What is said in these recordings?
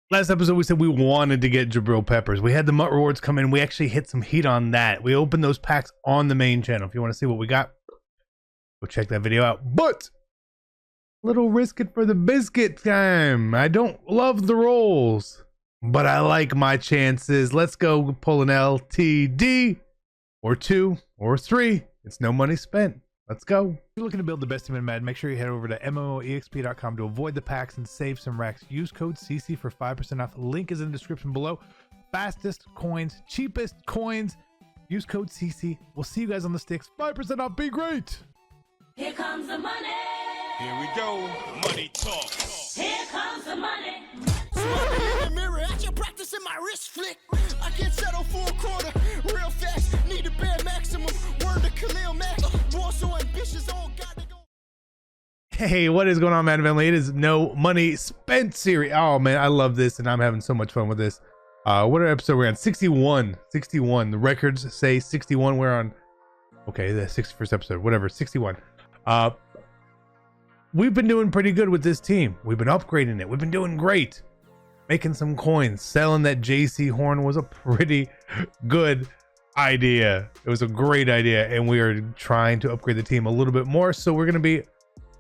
Last episode, we said we wanted to get Jabril Peppers. We had the MUT rewards come in. We actually hit some heat on that. We opened those packs on the main channel. If you want to see what we got, go check that video out. But little risk it for the biscuit time. I don't love the rolls, but I like my chances. Let's go pull an LTD or 2 or 3. It's no money spent. Let's go. If you're looking to build the best team in Madden, make sure you head over to MMOEXP.com to avoid the packs and save some racks. Use code CC for 5% off. Link is in the description below. Fastest coins, cheapest coins. Use code CC. We'll see you guys on the sticks. 5% off. Be great. Here comes the money. Here we go. Money talk. Here comes the money. Smoking in the mirror, at your practicing my wrist flick. I can't settle for a quarter, real fast. Need a bare maximum. Word to Khalil Mack. War so ambitious, all got to go. Hey, what is going on, Madden family? It is no money spent series. Oh man, I love this, and I'm having so much fun with this. What episode we're on? 61. The records say 61. We're on, okay, the 61st episode, whatever, 61. We've been doing pretty good with this team. We've been upgrading it. We've been doing great. Making some coins. Selling that JC horn was a pretty good idea. It was a great idea, and we are trying to upgrade the team a little bit more, so we're going to be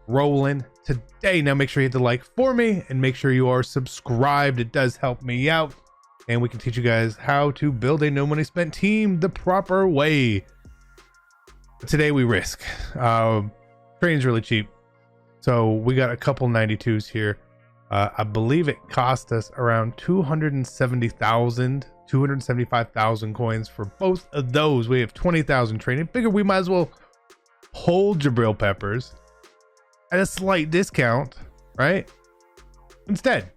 rolling today. Now make sure you hit the like for me, and make sure you are subscribed. It does help me out, and we can teach you guys how to build a no money spent team the proper way. Today we risk. Training's really cheap, so we got a couple 92s here. I believe it cost us around 275,000 coins for both of those. We have 20,000 training. Figure we might as well hold Jabril Peppers at a slight discount, right? Instead.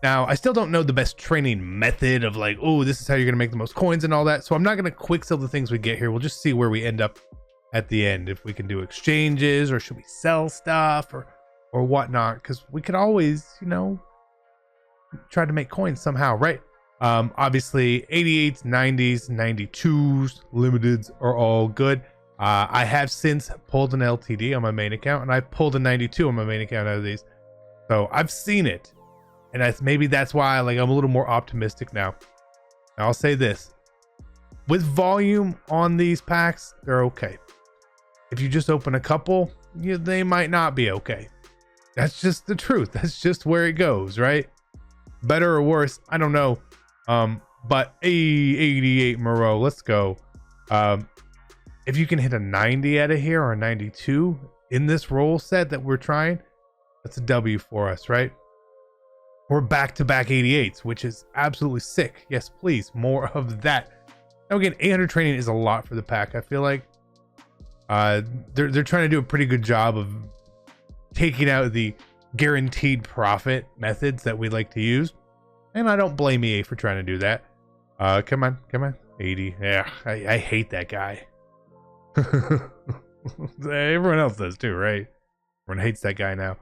Now, I still don't know the best training method of like, oh, this is how you're going to make the most coins and all that. So I'm not going to quick sell the things we get here. We'll just see where we end up at the end. If we can do exchanges, or should we sell stuff, or whatnot, because we could always, you know, try to make coins somehow, right? Obviously 88s, 90s, 92s, limiteds are all good. I have since pulled an LTD on my main account, and I pulled a 92 on my main account out of these, so I've seen it, and maybe that's why I'm a little more optimistic now. Now I'll say this, with volume on these packs, they're okay. If you just open a couple, they might not be okay. That's just the truth. That's just where it goes, right? Better or worse, I don't know. But 88 Moreau, let's go. If you can hit a 90 out of here, or a 92 in this roll set that we're trying, that's a W for us, right? We're back-to-back 88s, which is absolutely sick. Yes, please, more of that. Now again, 800 training is a lot for the pack. I feel like they're trying to do a pretty good job of taking out the guaranteed profit methods that we like to use, and I don't blame EA for trying to do that. Come on 80. Yeah, I hate that guy. Everyone else does too, right? Everyone hates that guy now.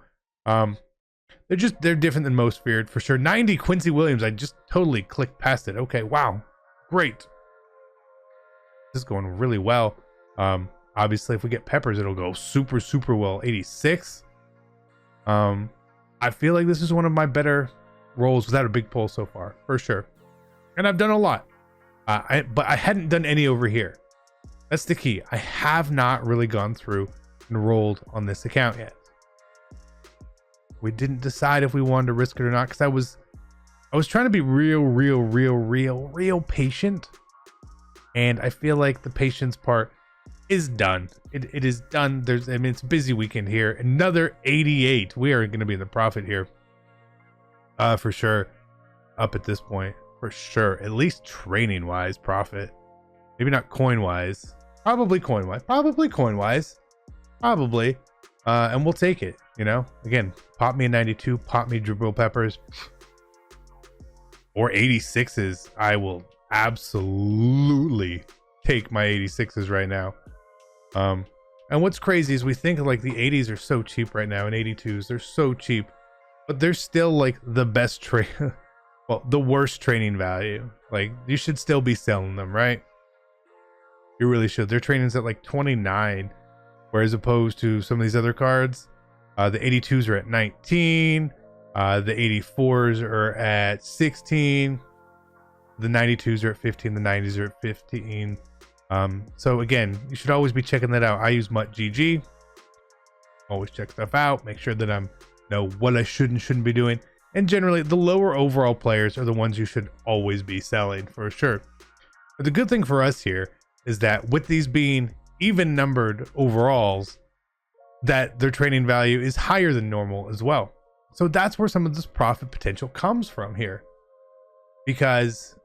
They're different than most feared for sure. 90 Quincy Williams, I just totally clicked past it. Okay, wow, great. This is going really well. Obviously if we get Peppers, it'll go super well. 86. I feel like this is one of my better rolls without a big pull so far, for sure. And I've done a lot. But I hadn't done any over here. That's the key. I have not really gone through and rolled on this account yet. We didn't decide if we wanted to risk it or not, because I was trying to be real patient. And I feel like the patience part is done. It is done. It's a busy weekend here. Another 88. We are going to be in the profit here, for sure. Up at this point, for sure. At least training wise, profit. Maybe not coin wise. Probably coin wise. Probably. And we'll take it. You know. Again, pop me a 92. Pop me Jabril Peppers. Or 86s. I will absolutely take my 86s right now. And what's crazy is we think like the 80s are so cheap right now, and 82s, they're so cheap, but they're still like the best well, the worst training value. Like, you should still be selling them, right? You really should. Their training's at like 29, whereas opposed to some of these other cards, the 82s are at 19. The 84s are at 16. The 92s are at 15. The 90s are at 15. So again, you should always be checking that out. I use MuttGG. Always check stuff out. Make sure that I'm know what I should and shouldn't be doing. And generally, the lower overall players are the ones you should always be selling for sure. But the good thing for us here is that with these being even numbered overalls, that their training value is higher than normal as well. So that's where some of this profit potential comes from here, because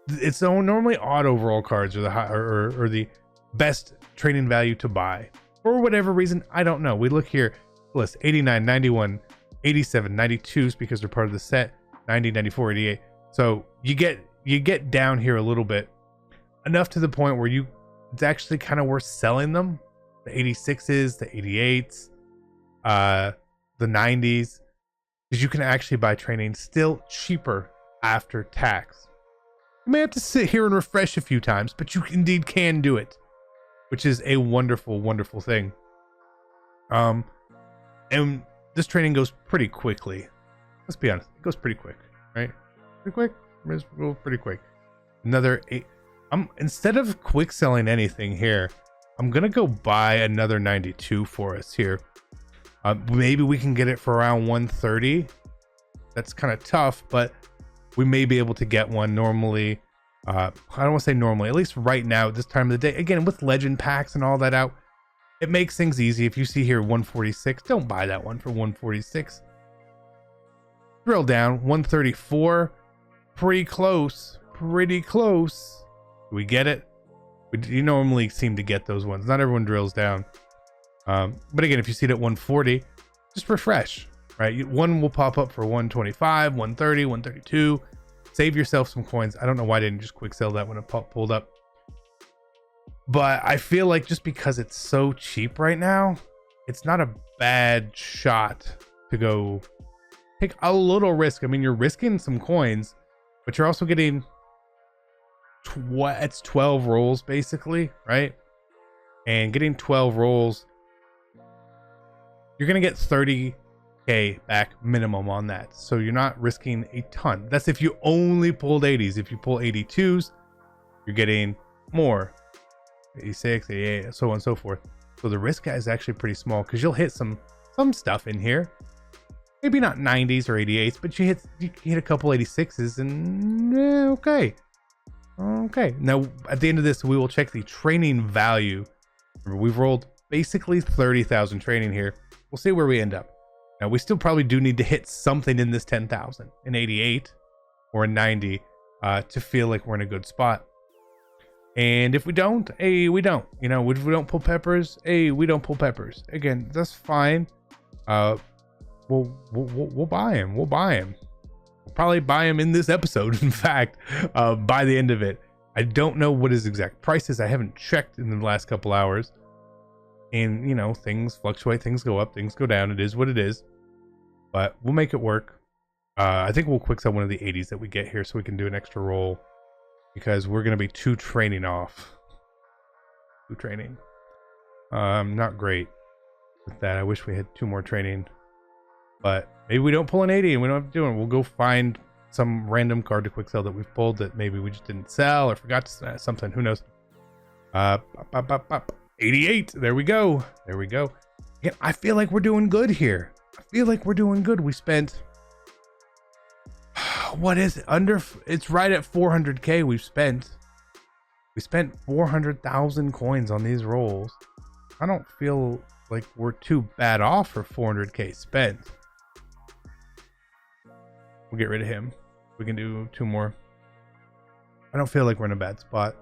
it's normally odd overall cards are the high, or the best training value to buy for whatever reason. I don't know. We look here, list 89, 91, 87, 92s because they're part of the set, 90, 94, 88. So you get down here a little bit, enough to the point where it's actually kind of worth selling them. The 86s, the 88s, the 90s, because you can actually buy training still cheaper after tax. You may have to sit here and refresh a few times, but you indeed can do it, which is a wonderful, wonderful thing. And this training goes pretty quickly. Let's be honest, it goes pretty quick, right? Pretty quick, pretty quick. Another 8. Instead of quick selling anything here, I'm gonna go buy another 92 for us here. Maybe we can get it for around 130. That's kind of tough, but we may be able to get one normally. I don't want to say normally, at least right now at this time of the day. Again, with legend packs and all that out, it makes things easy. If you see here 146, don't buy that one for 146. Drill down 134, pretty close. Do we get it? You normally seem to get those ones. Not everyone drills down. But again, if you see it at 140, just refresh, right? One will pop up for 125, 130, 132. Save yourself some coins. I don't know why I didn't just quick sell that when it pulled up. But I feel like just because it's so cheap right now, it's not a bad shot to go take a little risk. I mean, you're risking some coins, but you're also getting it's 12 rolls basically, right? And getting 12 rolls, you're gonna get 30k back minimum on that. So you're not risking a ton. That's if you only pulled 80s. If you pull 82s, you're getting more, 86, 88, so on and so forth. So the risk is actually pretty small, because you'll hit some stuff in here. Maybe not 90s or 88s, but you hit a couple 86s, and okay. Now at the end of this, we will check the training value. Remember, we've rolled basically 30,000 training here. We'll see where we end up. Now we still probably do need to hit something in this 10,000, an 88 or a 90, to feel like we're in a good spot. And if we don't, we don't. You know, if we don't pull peppers, we don't pull peppers. Again, that's fine. We'll buy him. We'll probably buy him in this episode. In fact, by the end of it, I don't know what his exact price is. I haven't checked in the last couple hours. And you know, things fluctuate, things go up, things go down. It is what it is. But we'll make it work. I think we'll quick sell one of the 80s that we get here so we can do an extra roll, because we're going to be 2 training off. 2 training. Not great with that. I wish we had 2 more training. But maybe we don't pull an 80 and we don't have to do it. We'll go find some random card to quick sell that we've pulled that maybe we just didn't sell or forgot to something. Who knows? 88. There we go. Again, I feel like we're doing good here. We spent, what is it? It's right at 400k we spent 400,000 coins on these rolls. I don't feel like we're too bad off for 400k spent. We'll get rid of him. We can do 2 more. I don't feel like we're in a bad spot.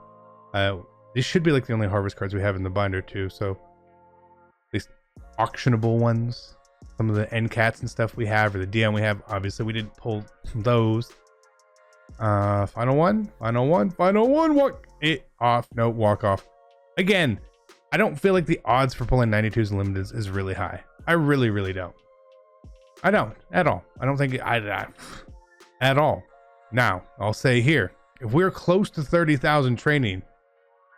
These should be like the only harvest cards we have in the binder too, so at least auctionable ones. Some of the end cats and stuff we have, or the DM we have, obviously we didn't pull those. Final one, walk it off. No, walk off. Again, I don't feel like the odds for pulling 92s and limiteds is really high. I really don't. I don't at all. I don't think at all. Now, I'll say here, if we're close to 30,000 training,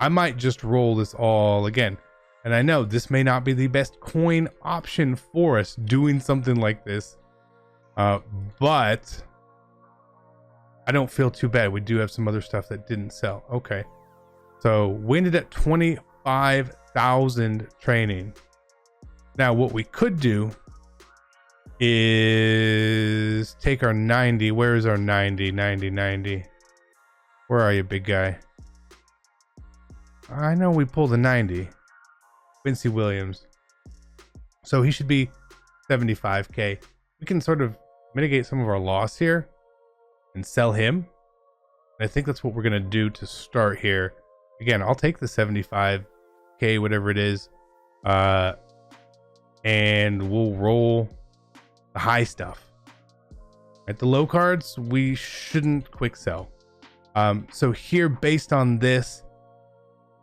I might just roll this all again. And I know this may not be the best coin option for us doing something like this. But I don't feel too bad. We do have some other stuff that didn't sell. Okay. So we ended at 25,000 training. Now what we could do is take our 90. Where is our 90? 90. Where are you, big guy? I know we pulled a 90. Quincy Williams. So he should be 75K. We can sort of mitigate some of our loss here and sell him. I think that's what we're going to do to start here. Again, I'll take the 75K, whatever it is. And we'll roll the high stuff. At the low cards, we shouldn't quick sell. So here, based on this,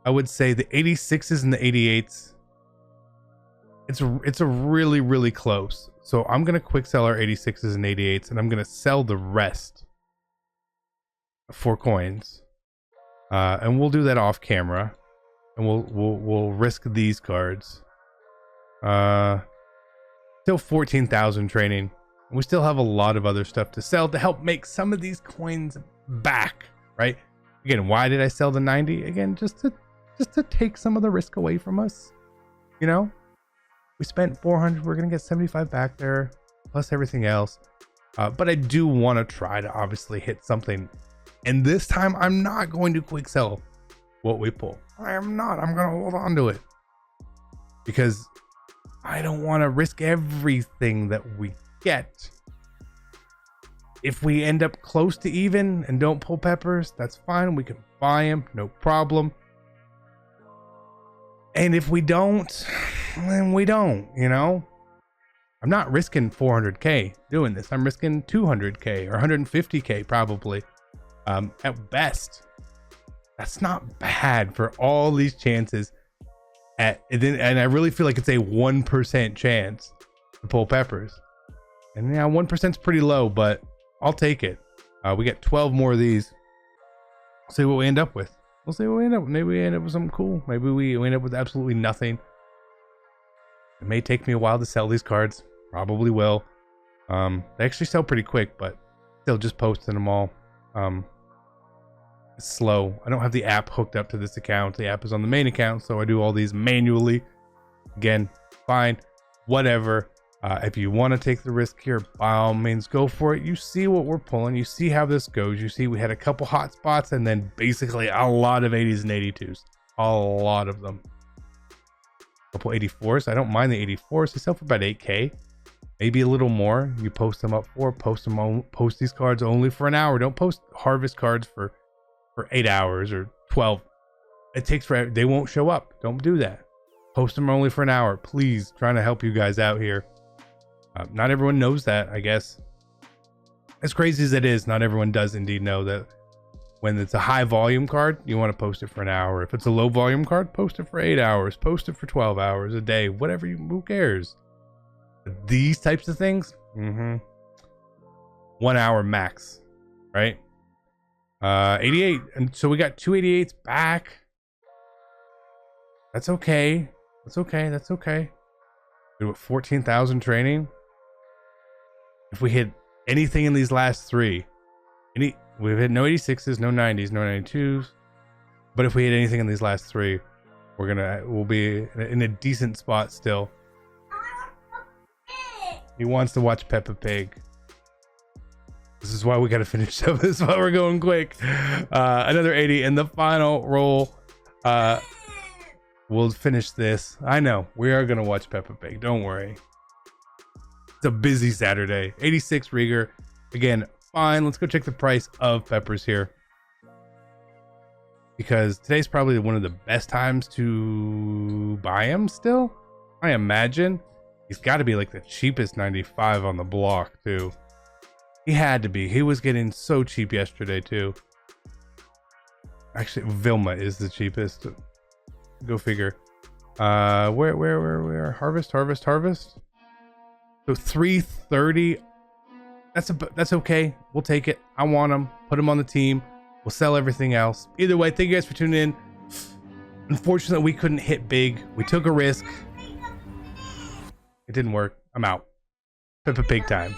I would say the 86s and the 88s, it's a really, really close. So I'm going to quick sell our 86s and 88s, and I'm going to sell the rest for coins. And we'll do that off camera, and we'll risk these cards. Still 14,000 training. We still have a lot of other stuff to sell to help make some of these coins back, right? Again, why did I sell the 90? Again, just to take some of the risk away from us. You know, we spent 400. We're gonna get 75 back there, plus everything else. But I do want to try to obviously hit something. And this time, I'm not going to quick sell what we pull. I am not. I'm gonna hold on to it because I don't want to risk everything that we get. If we end up close to even and don't pull peppers, that's fine. We can buy them, no problem. And if we don't, then we don't, you know? I'm not risking 400K doing this. I'm risking 200K or 150K probably at best. That's not bad for all these chances. And I really feel like it's a 1% chance to pull peppers. And yeah, 1% is pretty low, but I'll take it. We get 12 more of these. See what we end up with. We'll see what we end up with. Maybe we end up with something cool. Maybe we end up with absolutely nothing. It may take me a while to sell these cards. Probably will. They actually sell pretty quick, but still just posting them all. It's slow. I don't have the app hooked up to this account. The app is on the main account, so I do all these manually. Again, fine. Whatever. If you want to take the risk here, by all means, go for it. You see what we're pulling. You see how this goes. You see we had a couple hot spots and then basically a lot of 80s and 82s. A lot of them. A couple 84s. I don't mind the 84s. They sell for about 8K. Maybe a little more. You post them up for. Post these cards only for an hour. Don't post harvest cards for 8 hours or 12. It takes forever. They won't show up. Don't do that. Post them only for an hour. Please. Trying to help you guys out here. Not everyone knows that, I guess. As crazy as it is, not everyone does indeed know that when it's a high volume card, you want to post it for an hour. If it's a low volume card, post it for 8 hours. Post it for 12 hours a day. Whatever you, who cares? These types of things, 1 hour max, right? 88, and so we got 288s back. That's okay. That's okay. We have 14,000 training. If we hit anything in these last three, we've hit no 86s, no 90s, no 92s. But if we hit anything in these last three, we'll be in a decent spot still. He wants to watch Peppa Pig. This is why we got to finish up. This is why we're going quick. Another 80 in the final roll. We'll finish this. I know we are going to watch Peppa Pig. Don't worry. It's a busy Saturday. 86 Rieger. Again, fine. Let's go check the price of peppers here. Because today's probably one of the best times to buy them still. I imagine. He's got to be like the cheapest 95 on the block too. He had to be. He was getting so cheap yesterday too. Actually, Vilma is the cheapest. Go figure. Where? Harvest. So 330. That's okay. We'll take it. I want him. Put him on the team. We'll sell everything else. Either way, thank you guys for tuning in. Unfortunately, we couldn't hit big. We took a risk. It didn't work. I'm out. Peppa Pig time.